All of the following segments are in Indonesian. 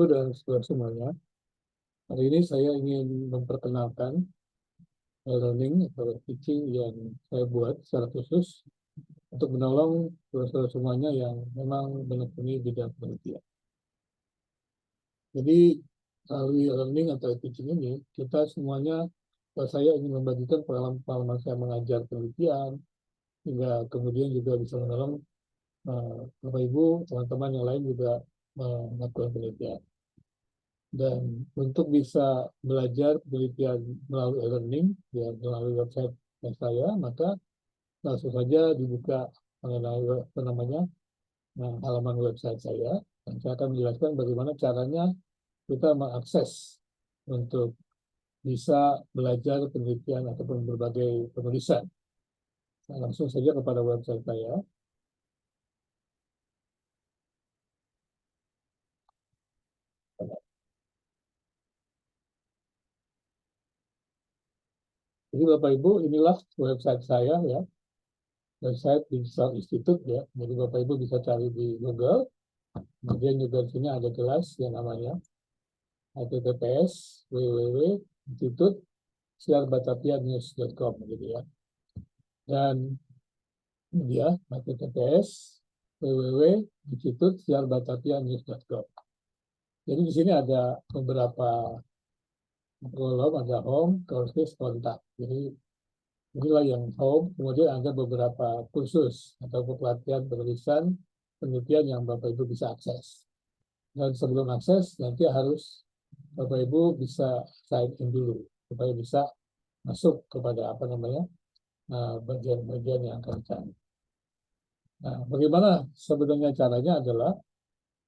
dan saudara semuanya, hari ini saya ingin memperkenalkan learning atau teaching yang saya buat secara khusus untuk menolong saudara semuanya yang memang menekuni bidang penelitian. Jadi, melalui learning atau teaching ini, kita semuanya, saya ingin membagikan pengalaman saya mengajar penelitian, hingga kemudian juga bisa menolong Bapak Ibu, teman-teman yang lain juga melakukan penelitian. Dan untuk bisa belajar penelitian melalui e-learning ya, melalui website saya, maka langsung saja dibuka mengenai halaman website saya. Dan saya akan menjelaskan bagaimana caranya kita mengakses untuk bisa belajar penelitian ataupun berbagai penulisan. Nah, langsung saja kepada website saya. Jadi Bapak Ibu, inilah website saya ya, website Digital Institute ya. Jadi Bapak Ibu bisa cari di Google. Kemudian juga di sini ada kelas yang namanya https://www.institut.siarbatapianews.com gitu ya. Dan dia https://www.institut.siarbatapianews.com. Jadi di sini ada beberapa kolom, ada home, courses, kontak. Jadi inilah yang home, kemudian ada beberapa kursus atau pelatihan penulisan penelitian yang Bapak Ibu bisa akses. Dan sebelum akses, nanti harus Bapak Ibu bisa sign in dulu, supaya bisa masuk kepada bagian-bagian yang akan dicari. Nah, bagaimana sebenarnya caranya adalah,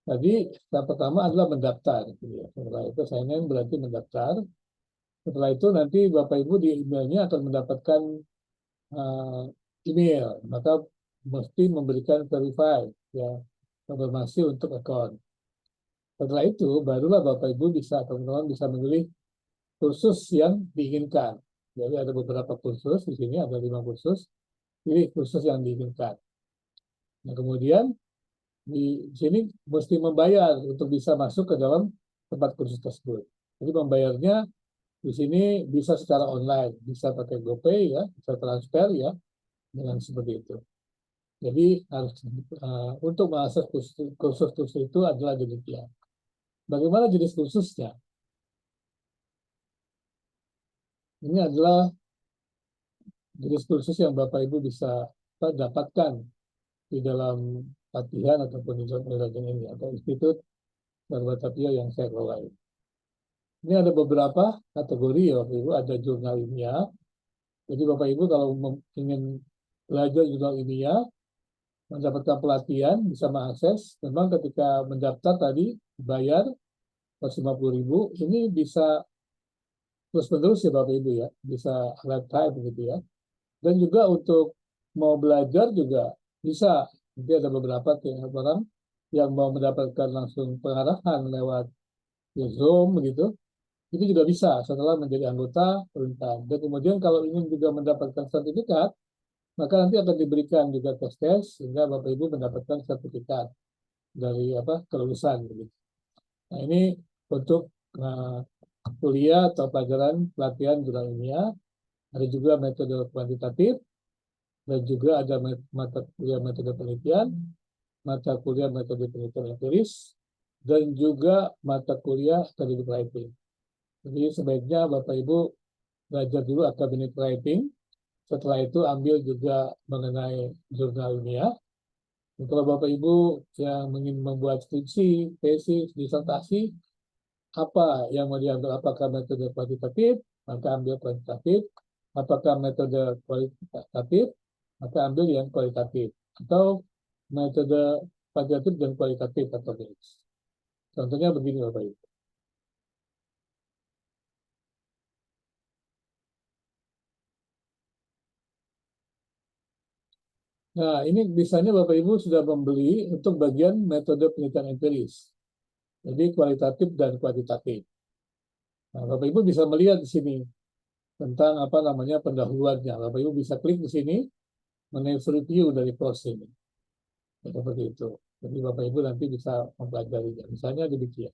tadi tahap pertama adalah mendaftar. Gitu ya. Setelah itu sign in berarti mendaftar. Setelah itu nanti Bapak Ibu di emailnya akan mendapatkan email, maka mesti memberikan verify ya, konfirmasi untuk akun. Setelah itu barulah Bapak Ibu bisa, teman-teman bisa memilih kursus yang diinginkan. Jadi ada beberapa kursus, di sini ada 5 kursus, pilih kursus yang diinginkan. Nah kemudian di sini mesti membayar untuk bisa masuk ke dalam tempat kursus tersebut. Jadi membayarnya di sini bisa secara online, bisa pakai GoPay ya, bisa transfer ya, dengan seperti itu. Jadi harus untuk mengakses kursus itu adalah demikian. Bagaimana jenis kursusnya? Ini adalah jenis kursus yang Bapak Ibu bisa dapatkan di dalam latihan ataupun di dalam ini atau Institut Batavia yang saya kelola. Ini ada beberapa kategori ya Bapak Ibu, ada jurnal ilmiah. Jadi Bapak Ibu kalau ingin belajar jurnal ilmiah, mendapatkan pelatihan, bisa mengakses. Memang ketika mendaftar tadi, bayar 150.000, ini bisa terus-menerus ya Bapak Ibu ya, bisa lifetime begitu ya. Dan juga untuk mau belajar juga bisa. Jadi ada beberapa orang yang mau mendapatkan langsung pengarahan lewat Zoom begitu, itu juga bisa setelah menjadi anggota pemerintahan. Dan kemudian kalau ingin juga mendapatkan sertifikat, maka nanti akan diberikan juga tes sehingga Bapak Ibu mendapatkan sertifikat dari kelulusan begitu. Nah ini untuk kuliah atau pelajaran pelatihan jurnal ilmiah. Ada juga metode kuantitatif, dan juga ada mata kuliah metode penelitian, mata kuliah metode penelitian empiris, dan juga mata kuliah academic writing. Jadi sebaiknya Bapak Ibu belajar dulu academic writing, setelah itu ambil juga mengenai jurnal ilmiah. Kalau Bapak Ibu yang ingin membuat skripsi, tesis, disertasi, apa yang mau diambil? Apakah metode kuantitatif, maka ambil kuantitatif. Apakah metode kualitatif, maka ambil yang kualitatif. Atau metode kuantitatif dan kualitatif atau mix. Contohnya begini Bapak Ibu. Nah, ini misalnya Bapak Ibu sudah membeli untuk bagian metode penelitian empiris. Jadi kualitatif dan kuantitatif. Nah, Bapak Ibu bisa melihat di sini tentang pendahuluannya. Bapak Ibu bisa klik di sini mengenai review dari course ini. Seperti itu. Jadi Bapak Ibu nanti bisa mempelajarinya. Misalnya demikian.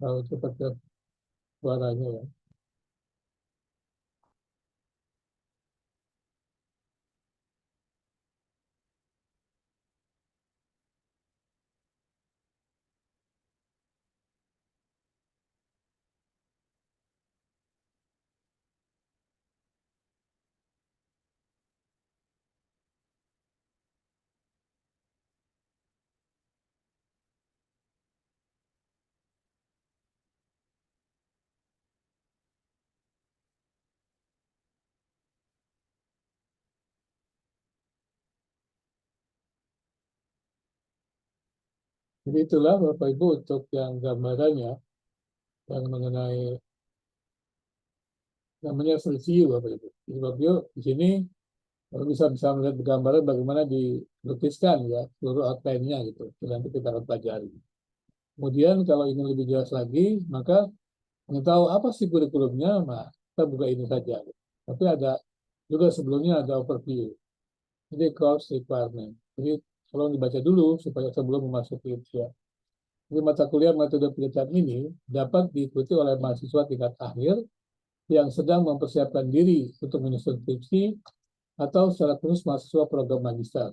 kalau cepat ke suaranya ya. Jadi itulah Bapak Ibu untuk yang gambarannya yang mengenai namanya free view Bapak Ibu. Jadi Bapak Ibu di sini kalau bisa melihat gambaran bagaimana dilukiskan ya seluruh outline-nya gitu. Nanti kita akan pelajari. Kemudian kalau ingin lebih jelas lagi, maka ingin tahu apa sih kurikulumnya, nah kita buka ini saja. Tapi ada juga sebelumnya ada overview. Jadi course requirement. Jadi kalau dibaca dulu supaya sebelum memasuki itu ya. Jadi mata kuliah metode penelitian ini dapat diikuti oleh mahasiswa tingkat akhir yang sedang mempersiapkan diri untuk menyusun skripsi atau secara khusus mahasiswa program magister.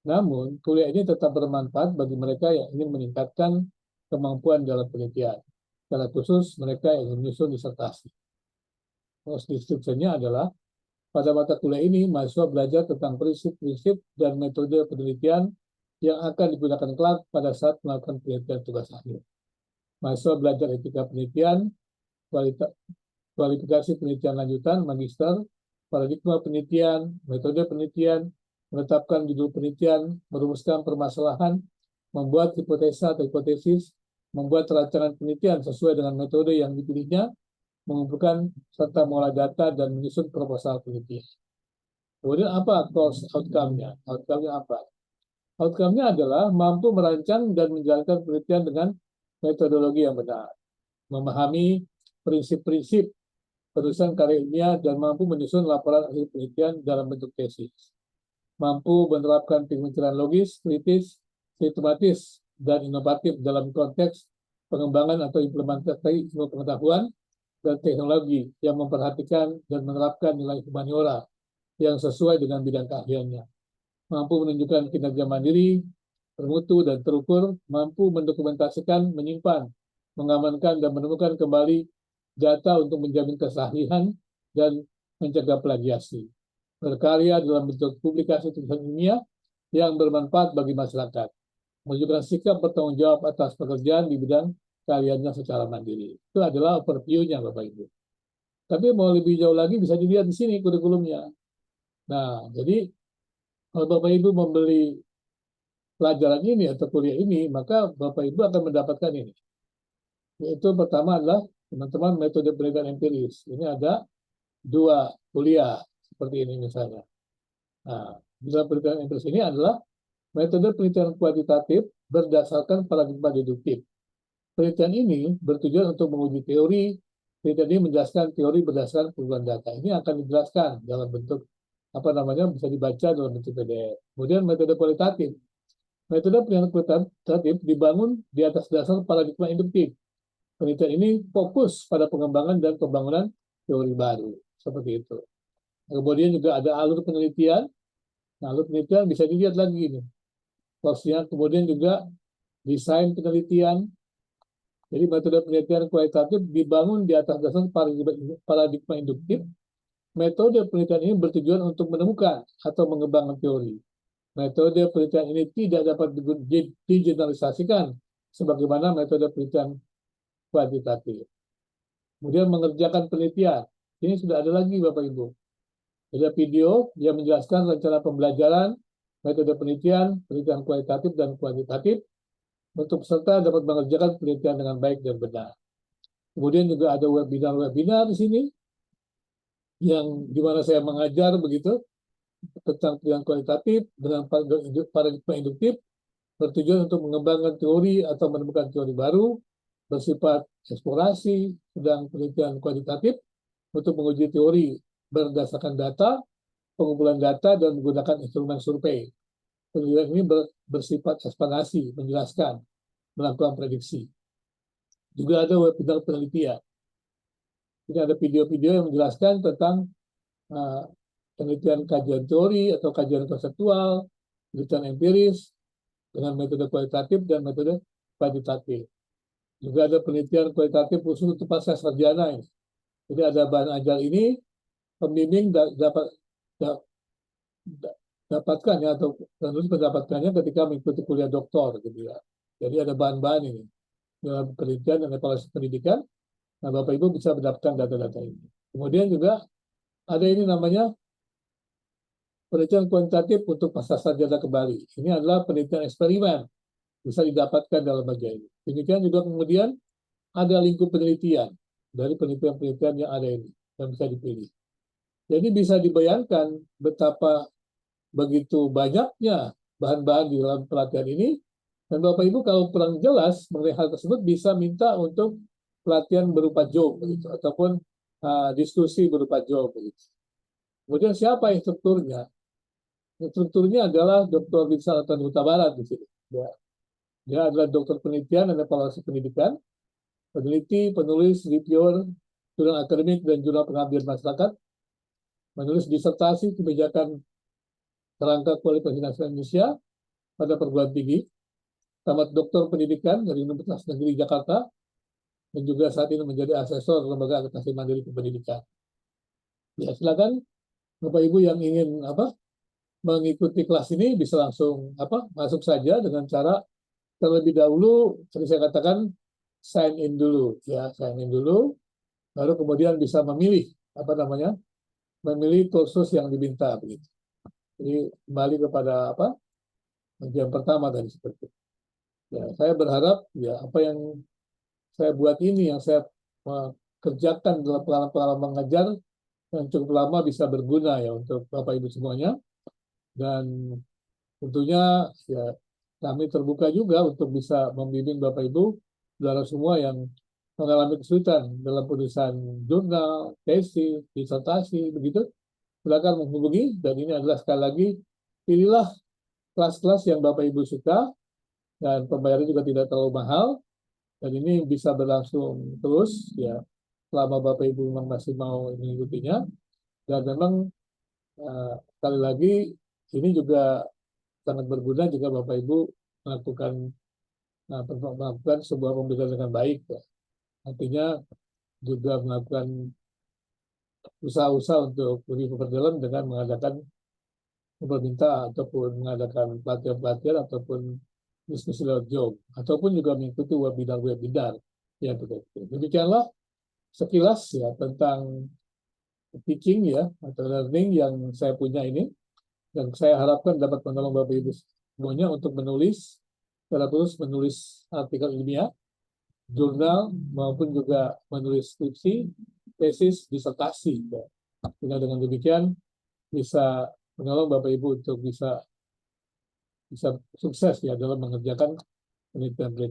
Namun, kuliah ini tetap bermanfaat bagi mereka yang ingin meningkatkan kemampuan dalam penelitian, secara khusus mereka yang ingin menyusun disertasi. Deskripsinya adalah, pada mata kuliah ini, mahasiswa belajar tentang prinsip-prinsip dan metode penelitian yang akan digunakan kelak pada saat melakukan penelitian tugas akhir. Mahasiswa belajar etika penelitian, kualifikasi penelitian lanjutan, magister, paradigma penelitian, metode penelitian, menetapkan judul penelitian, merumuskan permasalahan, membuat hipotesa atau hipotesis, membuat rancangan penelitian sesuai dengan metode yang dipilihnya, mengumpulkan serta mengolah data dan menyusun proposal penelitian. Kemudian apa course outcome-nya? Outcome-nya apa? Outcome-nya adalah mampu merancang dan menjalankan penelitian dengan metodologi yang benar, memahami prinsip-prinsip penulisan karya ilmiah dan mampu menyusun laporan hasil penelitian dalam bentuk tesis. Mampu menerapkan pemikiran logis, kritis, sistematis, dan inovatif dalam konteks pengembangan atau implementasi ilmu pengetahuan dan teknologi yang memperhatikan dan menerapkan nilai humaniora yang sesuai dengan bidang keahliannya. Mampu menunjukkan kinerja mandiri, bermutu, dan terukur, mampu mendokumentasikan, menyimpan, mengamankan, dan menemukan kembali data untuk menjamin kesahihan dan mencegah plagiasi. Berkarya dalam bentuk publikasi tulisan ilmiah yang bermanfaat bagi masyarakat. Menunjukkan sikap bertanggung jawab atas pekerjaan di bidang karyanya secara mandiri. Itu adalah overview-nya Bapak Ibu. Tapi mau lebih jauh lagi bisa dilihat di sini kurikulumnya. Nah, jadi kalau Bapak Ibu membeli pelajaran ini atau kuliah ini, maka Bapak Ibu akan mendapatkan ini. Yaitu pertama adalah teman-teman metode penelitian empiris. Ini ada 2 kuliah seperti ini misalnya. Nah, dalam penelitian empiris ini adalah metode penelitian kuantitatif berdasarkan paradigma deduktif. Penelitian ini bertujuan untuk menguji teori. Penelitian ini menjelaskan teori berdasarkan kumpulan data. Ini akan dijelaskan dalam bentuk bisa dibaca dalam bentuk PDF. Kemudian metode kualitatif. Metode penelitian kuantitatif dibangun di atas dasar paradigma induktif. Penelitian ini fokus pada pengembangan dan pembangunan teori baru. Seperti itu. Kemudian juga ada alur penelitian. Nah, alur penelitian bisa dilihat lagi ini. Course-nya. Kemudian juga desain penelitian. Jadi metode penelitian kualitatif dibangun di atas dasar paradigma induktif. Metode penelitian ini bertujuan untuk menemukan atau mengembangkan teori. Metode penelitian ini tidak dapat digeneralisasikan sebagaimana metode penelitian kuantitatif. Kemudian mengerjakan penelitian. Ini sudah ada lagi Bapak Ibu. Ada video yang menjelaskan rencana pembelajaran, metode penelitian, penelitian kualitatif dan kuantitatif, untuk peserta dapat mengerjakan penelitian dengan baik dan benar. Kemudian juga ada webinar-webinar di sini, yang dimana saya mengajar begitu, tentang penelitian kualitatif dengan paradigma induktif, bertujuan untuk mengembangkan teori atau menemukan teori baru, bersifat eksplorasi, sedang penelitian kuantitatif, untuk menguji teori berdasarkan data, pengumpulan data, dan menggunakan instrumen survei. Penelitian ini bersifat ekspansi, menjelaskan, melakukan prediksi. juga ada webinar penelitian. Ini ada video-video yang menjelaskan tentang penelitian kajian teori atau kajian konseptual, penelitian empiris dengan metode kualitatif dan metode kuantitatif. Juga ada penelitian kualitatif khusus untuk pasca sarjana. Jadi ada bahan ajar ini pembimbing dapatkan ya, atau penulis mendapatkannya ketika mengikuti kuliah doktor gitu ya. Jadi ada bahan-bahan ini dalam penelitian dan evaluasi pendidikan. Nah, Bapak Ibu bisa mendapatkan data-data ini. Kemudian juga ada ini namanya penelitian kuantitatif untuk pasca sarjana kembali. Ini adalah penelitian eksperimen, bisa didapatkan dalam bagian ini. Demikian juga kemudian ada lingkup penelitian dari penelitian-penelitian yang ada ini yang bisa dipilih. Jadi bisa dibayangkan betapa begitu banyaknya bahan-bahan di dalam pelatihan ini, dan Bapak Ibu kalau kurang jelas mengenai hal tersebut bisa minta untuk pelatihan berupa job begitu, ataupun diskusi berupa job begitu. Kemudian siapa instrukturnya? Instrukturnya adalah Dr. Binsalatan Huta Barat di sini. Dia adalah dokter penelitian dan evaluasi pendidikan, peneliti, penulis, reviewer, jurnal akademik dan jurnal pengabdian masyarakat, menulis disertasi kebijakan kerangka kualifikasi nasional Indonesia pada perguruan tinggi, tamat doktor pendidikan dari Universitas Negeri Jakarta, dan juga saat ini menjadi asesor lembaga akreditasi mandiri pendidikan. Ya, silakan Bapak Ibu yang ingin mengikuti kelas ini bisa langsung masuk saja dengan cara terlebih dahulu tadi saya katakan sign in dulu ya, sign in dulu, baru kemudian bisa memilih memilih kursus yang diminta begitu. Jadi kembali kepada bagian pertama tadi seperti itu. Ya, saya berharap ya apa yang saya buat ini, yang saya kerjakan dalam pengalaman mengajar yang cukup lama bisa berguna ya untuk Bapak Ibu semuanya. Dan tentunya ya kami terbuka juga untuk bisa membimbing Bapak Ibu saudara semua yang mengalami kesulitan dalam penulisan jurnal, tesis, disertasi begitu. Silakan menghubungi, dan ini adalah sekali lagi pilihlah kelas-kelas yang Bapak Ibu suka dan pembayaran juga tidak terlalu mahal, dan ini bisa berlangsung terus ya selama Bapak Ibu memang masih mau mengikutinya. Dan memang sekali lagi ini juga sangat berguna jika Bapak Ibu melakukan sebuah pembelajaran dengan baik ya. Artinya juga melakukan usaha-usaha untuk lebih berdalam dengan mengadakan meminta ataupun mengadakan pelatihan-pelatihan ataupun diskusi lewat job, ataupun juga mengikuti webinar-webinar ya begitu. Demikianlah sekilas ya tentang teaching ya atau learning yang saya punya ini, dan saya harapkan dapat menolong Bapak Ibu semuanya untuk menulis, terus menulis artikel ilmiah, jurnal, maupun juga menulis skripsi, tesis, disertasi. Ya. Dengan demikian bisa menolong Bapak Ibu untuk bisa sukses ya dalam mengerjakan penelitian-penelitian.